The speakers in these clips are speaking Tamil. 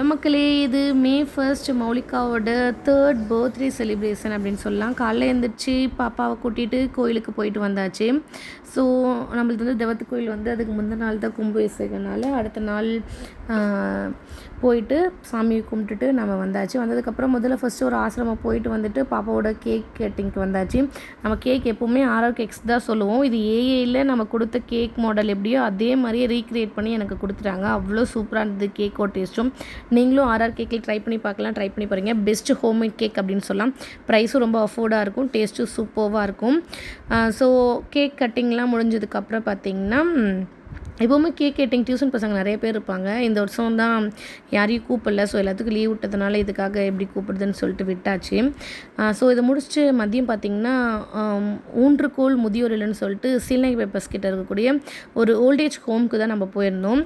மக்களே, இது மே 1 மௌலிகாவோட 3rd பர்த்டே செலிப்ரேஷன் அப்படின்னு சொல்லலாம். காலைல எழுந்திரிச்சு பாப்பாவை கூட்டிகிட்டு கோயிலுக்கு போயிட்டு வந்தாச்சு. ஸோ நம்மளுக்கு வந்து தெவத்து கோயில் வந்து அதுக்கு முந்தின நாள் தான் கும்பாபிஷேகம்னால அடுத்த நாள் போயிட்டு சாமியை கும்பிட்டுட்டு நம்ம வந்தாச்சு. வந்ததுக்கப்புறம் ஃபஸ்ட்டு ஒரு ஆசிரமம் போயிட்டு வந்துட்டு பாப்பாவோட கேக் கட்டிங்க்கு வந்தாச்சு. நம்ம கேக் எப்போவுமே ஆர்ஆர் கேக்ஸ் தான் சொல்லுவோம். இது ஏஏயில் நம்ம கொடுத்த கேக் மாடல் எப்படியோ அதே மாதிரியே ரீக்ரியேட் பண்ணி எனக்கு கொடுத்துட்டாங்க. அவ்வளோ சூப்பராக இருந்தது கேக்கோட டேஸ்ட்டும். நீங்களும் ஆர்ஆர் கேக்கில் ட்ரை பண்ணி பார்க்கலாம். ட்ரை பண்ணி பாருங்க. பெஸ்ட் ஹோம்மேட் கேக் அப்படின்னு சொல்லலாம். ப்ரைஸும் ரொம்ப அஃபோர்டாக இருக்கும். டேஸ்ட்டும் சூப்பராக இருக்கும். ஸோ கேக் கட்டிங்லாம் முடிஞ்சதுக்கப்புறம் பார்த்திங்கன்னா எப்போவுமே கேக் கட்டிங் டியூஷன் பசங்க நிறைய பேர் இருப்பாங்க. இந்த வருஷம் தான் யாரையும் கூப்பிடல. ஸோ எல்லாத்துக்கும் லீவ் விட்டதுனால இதுக்காக எப்படி கூப்பிடுதுன்னு சொல்லிட்டு விட்டாச்சு. ஸோ இதை முடிச்சுட்டு மதியம் பார்த்திங்கன்னா ஊன்றுகோல் முதியோர் இல்லைன்னு சொல்லிட்டு சீல்நாயகி பைபாஸ் கிட்ட இருக்கக்கூடிய ஒரு ஓல்டேஜ் ஹோமுக்கு தான் நம்ம போயிருந்தோம்.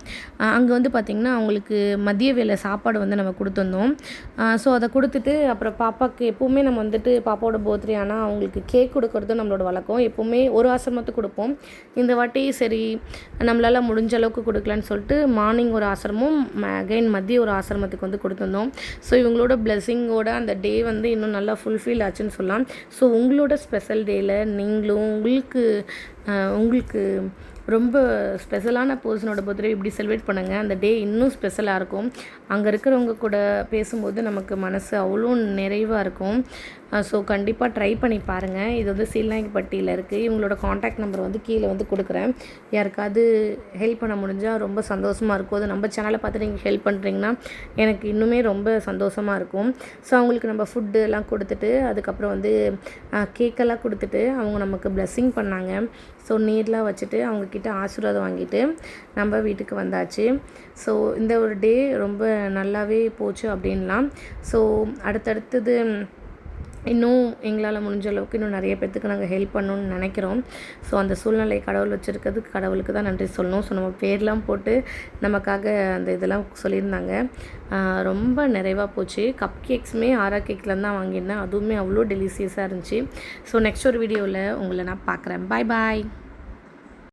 அங்கே வந்து பார்த்திங்கன்னா அவங்களுக்கு மதிய வேலை சாப்பாடு வந்து நம்ம கொடுத்துருந்தோம். ஸோ அதை கொடுத்துட்டு அப்புறம் பாப்பாவுக்கு எப்போவுமே நம்ம வந்துட்டு பாப்பாவோட பர்த்டே ஆனால் அவங்களுக்கு கேக் கொடுக்குறதும் நம்மளோட வழக்கம். எப்போவுமே ஒரு ஆசிரமத்துக்கு கொடுப்போம். இந்த வாட்டி சரி நம்மளால் முடிஞ்ச அளவுக்கு கொடுக்கலான்னு சொல்லிட்டு மார்னிங் ஒரு ஆசிரமம், அகைன் மதியம் ஒரு ஆசிரமத்துக்கு வந்து கொடுத்துருந்தோம். ஸோ இவங்களோட பிளெஸிங்கோட அந்த டே வந்து இன்னும் நல்லா ஃபுல்ஃபில் ஆச்சுன்னு சொல்லலாம். ஸோ உங்களோட ஸ்பெஷல் டேயில் நீங்களும் உங்களுக்கு ரொம்ப ஸ்பெஷலான பர்சனோட பர்த்டே இப்படி செலிப்ரேட் பண்ணுங்கள். அந்த டே இன்னும் ஸ்பெஷலாக இருக்கும். அங்கே இருக்கிறவங்க கூட பேசும்போது நமக்கு மனசு அவ்வளோ நிறைவாக இருக்கும். ஸோ கண்டிப்பாக ட்ரை பண்ணி பாருங்கள். இது வந்து சீல்நாயகிப்பட்டியில் இருக்குது. இவங்களோட காண்டாக்ட் நம்பர் வந்து கீழே வந்து கொடுக்குறேன். யாருக்காவது ஹெல்ப் பண்ண முடிஞ்சால் ரொம்ப சந்தோஷமாக இருக்கும். அது நம்ம சேனலை பார்த்து நீங்கள் ஹெல்ப் பண்ணுறீங்கன்னா எனக்கு இன்னுமே ரொம்ப சந்தோஷமாக இருக்கும். ஸோ அவங்களுக்கு நம்ம ஃபுட்டு எல்லாம் கொடுத்துட்டு அதுக்கப்புறம் வந்து கேக்கெல்லாம் கொடுத்துட்டு அவங்க நமக்கு பிளெஸ்ஸிங் பண்ணாங்க. ஸோ நீர்லாம் வச்சுட்டு அவங்கக்கிட்ட ஆசீர்வாதம் வாங்கிட்டு நம்ம வீட்டுக்கு வந்தாச்சு. ஸோ இந்த ஒரு டே ரொம்ப நல்லாவே போச்சு அப்படின்லாம். ஸோ அடுத்தடுத்தது இன்னும் எங்களால் முடிஞ்ச அளவுக்கு இன்னும் நிறைய பேர்த்துக்கு நாங்கள் ஹெல்ப் பண்ணணும்னு நினைக்கிறோம். ஸோ அந்த சூழ்நிலை கடவுள் வச்சுருக்கிறதுக்கு கடவுளுக்கு தான் நன்றி சொல்லணும். ஸோ நம்ம பேர்லாம் போட்டு நமக்காக அந்த இதெல்லாம் சொல்லியிருந்தாங்க. ரொம்ப நிறைவாக போச்சு. கப் கேக்ஸுமே ஆர்ஆர் கேக்கில் தான் வாங்கியிருந்தேன். அதுவுமே அவ்வளோ டெலிஷியஸாக இருந்துச்சு. ஸோ நெக்ஸ்ட் ஒரு வீடியோவில் உங்களை நான் பார்க்குறேன். பாய் பாய்.